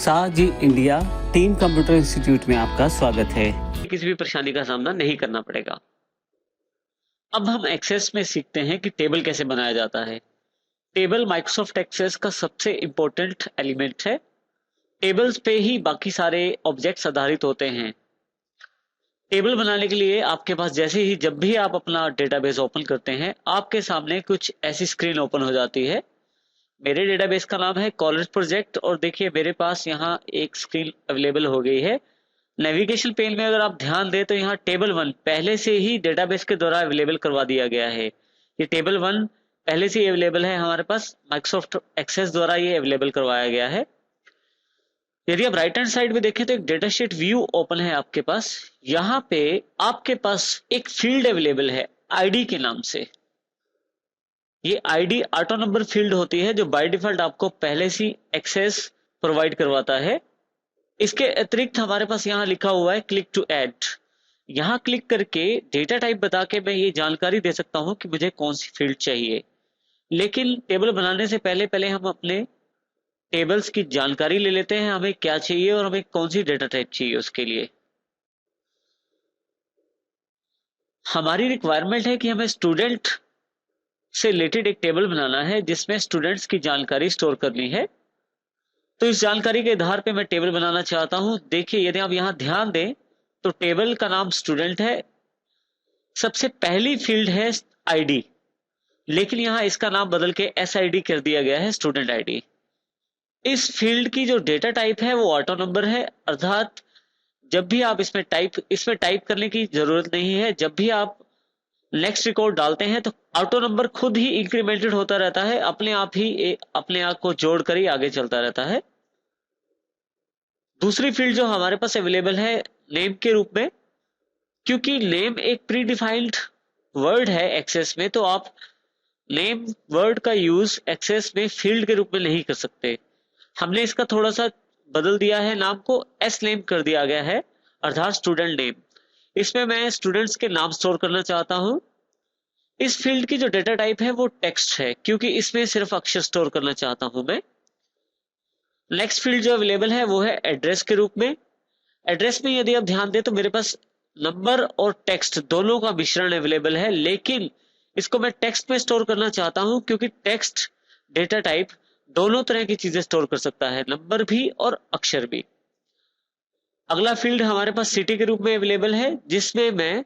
साजी India team computer institute में आपका स्वागत है। किसी भी परेशानी का सामना नहीं करना पड़ेगा। अब हम एक्सेस में सीखते हैं कि टेबल कैसे बनाया जाता है। टेबल माइक्रोसॉफ्ट एक्सेस का सबसे इंपॉर्टेंट एलिमेंट है। टेबल्स पे ही बाकी सारे ऑब्जेक्ट्स आधारित होते हैं। टेबल बनाने के लिए आपके पास जैसे ही जब भी आप अपना डेटाबेस ओपन करते हैं, आपके सामने कुछ ऐसी स्क्रीन ओपन हो जाती है। मेरे डेटाबेस का नाम है कॉलेज प्रोजेक्ट और देखिए मेरे पास यहाँ एक स्क्रीन अवेलेबल हो गई है। नेविगेशन पेन में अगर आप ध्यान दें तो यहाँ टेबल 1 पहले से ही डेटाबेस के द्वारा अवेलेबल करवा दिया गया है। ये टेबल 1 पहले से ही अवेलेबल है, हमारे पास माइक्रोसॉफ्ट एक्सेस द्वारा ये अवेलेबल करवाया गया है। यदि आप राइट हैंड साइड में देखें तो एक डेटाशीट व्यू ओपन है आपके पास। यहाँ पे आपके पास एक फील्ड अवेलेबल है आईडी के नाम से। ये आईडी ऑटो नंबर फील्ड होती है जो बाय डिफॉल्ट आपको पहले से एक्सेस प्रोवाइड करवाता है। इसके अतिरिक्त हमारे पास यहाँ लिखा हुआ है क्लिक टू ऐड। यहाँ क्लिक करके डेटा टाइप बता के मैं ये जानकारी दे सकता हूँ कि मुझे कौन सी फील्ड चाहिए। लेकिन टेबल बनाने से पहले पहले हम अपने टेबल्स की जानकारी ले लेते हैं, हमें क्या चाहिए और हमें कौन सी डेटा टाइप चाहिए। उसके लिए हमारी रिक्वायरमेंट है कि हमें स्टूडेंट से रिलेटेड एक टेबल बनाना है जिसमें स्टूडेंट्स की जानकारी स्टोर करनी है। तो इस जानकारी के आधार पे मैं टेबल बनाना चाहता हूं। देखिए यदि आप यहाँ ध्यान दें तो टेबल का नाम स्टूडेंट है, सबसे पहली फील्ड है आईडी, लेकिन यहाँ इसका नाम बदल के SID कर दिया गया है, स्टूडेंट आईडी। इस फील्ड की जो डेटा टाइप है वो ऑटो नंबर है, अर्थात जब भी आप इसमें टाइप करने की जरूरत नहीं है। जब भी आप नेक्स्ट रिकॉर्ड डालते हैं तो ऑटो नंबर खुद ही इंक्रीमेंटेड होता रहता है, अपने आप ही अपने आप को जोड़कर ही आगे चलता रहता है। दूसरी फील्ड जो हमारे पास अवेलेबल है नेम के रूप में, क्योंकि नेम एक प्री डिफाइंड वर्ड है एक्सेस में, तो आप नेम वर्ड का यूज एक्सेस में फील्ड के रूप में नहीं कर सकते। हमने इसका थोड़ा सा बदल दिया है, नाम को एस नेम कर दिया गया है, अर्थात स्टूडेंट नेम। इसमें मैं स्टूडेंट्स के नाम स्टोर करना चाहता हूं। इस फील्ड की जो डेटा टाइप है वो टेक्स्ट है, क्योंकि इसमें सिर्फ अक्षर स्टोर करना चाहता हूं मैं। नेक्स्ट फील्ड जो अवेलेबल है वो है एड्रेस के रूप में। एड्रेस में यदि आप ध्यान दें तो मेरे पास नंबर और टेक्स्ट दोनों का मिश्रण अवेलेबल है, लेकिन इसको मैं टेक्स्ट में स्टोर करना चाहता हूं क्योंकि टेक्स्ट डेटा टाइप दोनों तरह की चीजें स्टोर कर सकता है, नंबर भी और अक्षर भी। अगला फील्ड हमारे पास सिटी के रूप में अवेलेबल है, जिसमें मैं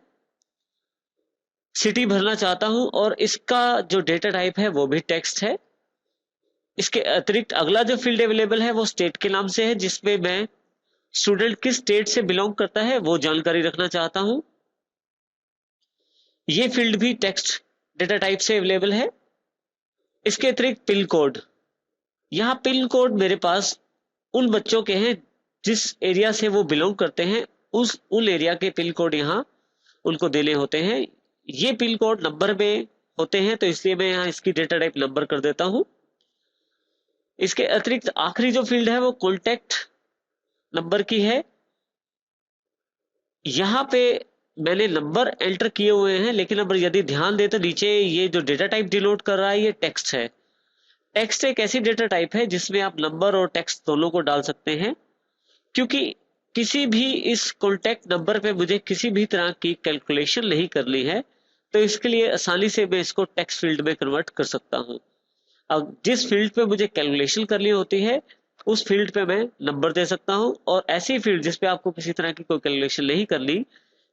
सिटी भरना चाहता हूं और इसका जो डेटा टाइप है वो भी टेक्स्ट है। इसके अतिरिक्त अगला जो फील्ड अवेलेबल है वो स्टेट के नाम से है, जिसमें मैं स्टूडेंट किस स्टेट से बिलोंग करता है वो जानकारी रखना चाहता हूं। ये फील्ड भी टेक्स्ट डेटा टाइप से अवेलेबल है। इसके अतिरिक्त पिन कोड, यहाँ पिन कोड मेरे पास उन बच्चों के हैं जिस एरिया से वो बिलोंग करते हैं, उन एरिया के पिन कोड यहाँ उनको देने होते हैं। ये पिन कोड नंबर में होते हैं, तो इसलिए मैं यहाँ इसकी डेटा टाइप नंबर कर देता हूं। इसके अतिरिक्त आखिरी जो फील्ड है वो कॉन्टैक्ट नंबर की है। यहाँ पे मैंने नंबर एंटर किए हुए हैं, लेकिन अब यदि ध्यान दे तो नीचे ये जो डेटा टाइप डिनोट कर रहा है ये टेक्स्ट है। टेक्स्ट एक ऐसी डेटा टाइप है जिसमें आप नंबर और टेक्स्ट दोनों को डाल सकते हैं। क्योंकि किसी भी इस कॉन्टैक्ट नंबर पे मुझे किसी भी तरह की कैलकुलेशन नहीं करनी है, तो इसके लिए आसानी से मैं इसको टेक्स्ट फील्ड में कन्वर्ट कर सकता हूं। अब जिस फील्ड पे मुझे कैलकुलेशन करनी होती है उस फील्ड पे मैं नंबर दे सकता हूं, और ऐसी फील्ड जिस पे आपको किसी तरह की कोई कैलकुलेशन नहीं करनी,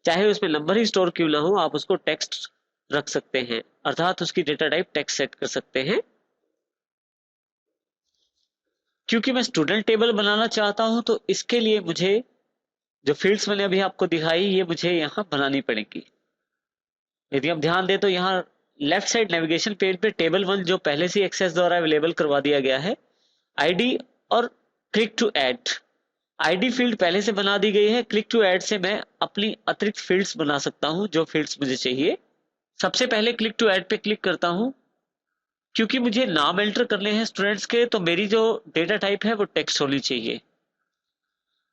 चाहे उसमें नंबर ही स्टोर क्यों ना हो, आप उसको टेक्स्ट रख सकते हैं, अर्थात उसकी डेटा टाइप टेक्स्ट सेट कर सकते हैं। क्योंकि मैं स्टूडेंट टेबल बनाना चाहता हूं तो इसके लिए मुझे जो फील्ड्स मैंने अभी आपको दिखाई ये मुझे यहाँ बनानी पड़ेगी। यदि आप ध्यान दें तो यहाँ लेफ्ट साइड नेविगेशन पेज पे टेबल 1 जो पहले से एक्सेस द्वारा अवेलेबल करवा दिया गया है, आईडी और click to add. ID field पहले से बना दी गई है, क्लिक टू ऐड से मैं अपनी अतिरिक्त फील्ड्स बना सकता हूं जो फील्ड्स मुझे चाहिए। सबसे पहले क्लिक टू ऐड पे क्लिक करता हूं। क्योंकि मुझे नाम एंटर करने हैं स्टूडेंट्स के, तो मेरी जो डेटा टाइप है वो टेक्स्ट होनी चाहिए।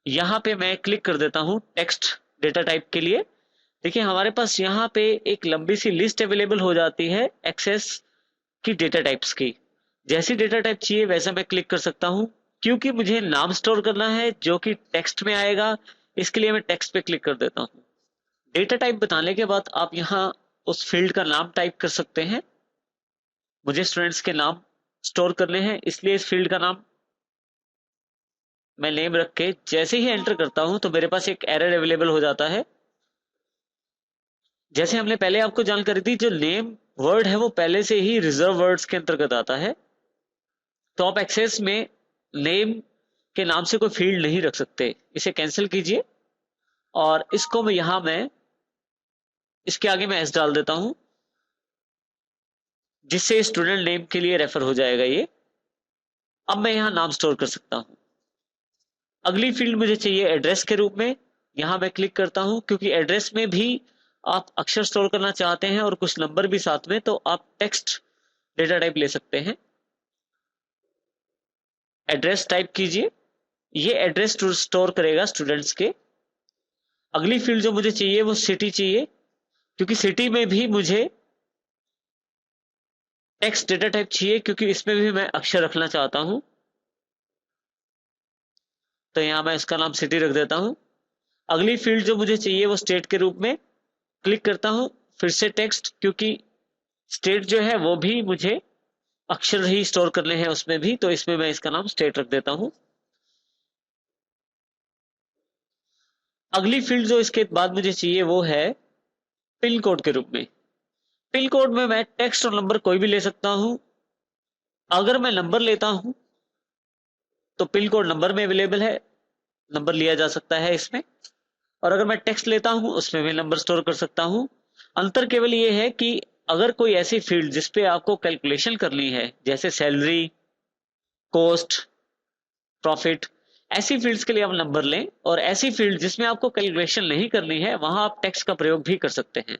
यहाँ पे मैं क्लिक कर देता हूँ टेक्स्ट डेटा टाइप के लिए। देखिए हमारे पास यहाँ पे एक लंबी सी लिस्ट अवेलेबल हो जाती है एक्सेस की डेटा टाइप्स की। जैसी डेटा टाइप चाहिए वैसा मैं क्लिक कर सकता हूँ। क्योंकि मुझे नाम स्टोर करना है जो कि टेक्स्ट में आएगा, इसके लिए मैं टेक्स्ट पे क्लिक कर देता हूँ। डेटा टाइप बताने के बाद आप यहाँ उस फील्ड का नाम टाइप कर सकते हैं। मुझे स्टूडेंट्स के नाम स्टोर करने हैं, इसलिए इस फील्ड का नाम मैं नेम रख के जैसे ही एंटर करता हूं तो मेरे पास एक एरर अवेलेबल हो जाता है। जैसे हमने पहले आपको जानकारी दी, जो नेम वर्ड है वो पहले से ही रिजर्व वर्ड्स के अंतर्गत आता है, तो आप एक्सेस में नेम के नाम से कोई फील्ड नहीं रख सकते। इसे कैंसिल कीजिए और इसको मैं इसके आगे मैं एस डाल देता हूं, जिससे स्टूडेंट नेम के लिए रेफर हो जाएगा ये। अब मैं यहाँ नाम स्टोर कर सकता हूँ। अगली फील्ड मुझे चाहिए एड्रेस के रूप में। यहाँ मैं क्लिक करता हूँ, क्योंकि एड्रेस में भी आप अक्षर स्टोर करना चाहते हैं और कुछ नंबर भी साथ में, तो आप टेक्स्ट डेटा टाइप ले सकते हैं। एड्रेस टाइप कीजिए, ये एड्रेस स्टोर करेगा स्टूडेंट्स के। अगली फील्ड जो मुझे चाहिए वो सिटी चाहिए, क्योंकि सिटी में भी मुझे टेक्स्ट डेटा टाइप चाहिए, क्योंकि इसमें भी मैं अक्षर रखना चाहता हूं। तो यहां मैं इसका नाम सिटी रख देता हूं। अगली फील्ड जो मुझे चाहिए वो स्टेट के रूप में, क्लिक करता हूं, फिर से टेक्स्ट, क्योंकि स्टेट जो है वो भी मुझे अक्षर ही स्टोर करने हैं उसमें भी, तो इसमें मैं इसका नाम स्टेट रख देता हूं। अगली फील्ड जो इसके बाद मुझे चाहिए वो है पिन कोड के रूप में। पिन कोड में मैं टेक्स्ट और नंबर कोई भी ले सकता हूं। अगर मैं नंबर लेता हूं तो पिन कोड नंबर में अवेलेबल है, नंबर लिया जा सकता है इसमें। और अगर मैं टेक्स्ट लेता हूं उसमें भी नंबर स्टोर कर सकता हूं। अंतर केवल ये है कि अगर कोई ऐसी फील्ड जिसपे आपको कैलकुलेशन करनी है, जैसे सैलरी, कॉस्ट, प्रॉफिट, ऐसी फील्ड्स के लिए आप नंबर लें, और ऐसी फील्ड जिसमें आपको कैलकुलेशन नहीं करनी है वहां आप टेक्स्ट का प्रयोग भी कर सकते हैं।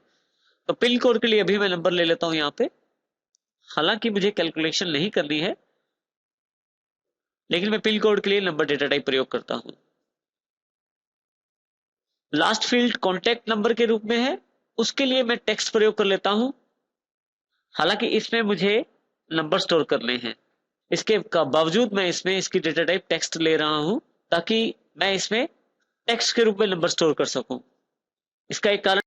तो पिन कोड के लिए अभी मैं नंबर ले लेता हूं यहाँ पे, हालांकि मुझे कैलकुलेशन नहीं करनी है, लेकिन मैं पिन कोड के लिए नंबर डेटा टाइप प्रयोग करता हूं। लास्ट फील्ड कॉन्टैक्ट नंबर के रूप में है, उसके लिए मैं टेक्स्ट प्रयोग कर लेता हूं, हालांकि इसमें मुझे नंबर स्टोर करने हैं। इसके बावजूद मैं इसमें इसकी डेटा टाइप टेक्स्ट ले रहा हूं, ताकि मैं इसमें टेक्स्ट के रूप में नंबर स्टोर कर सकूं। इसका एक कारण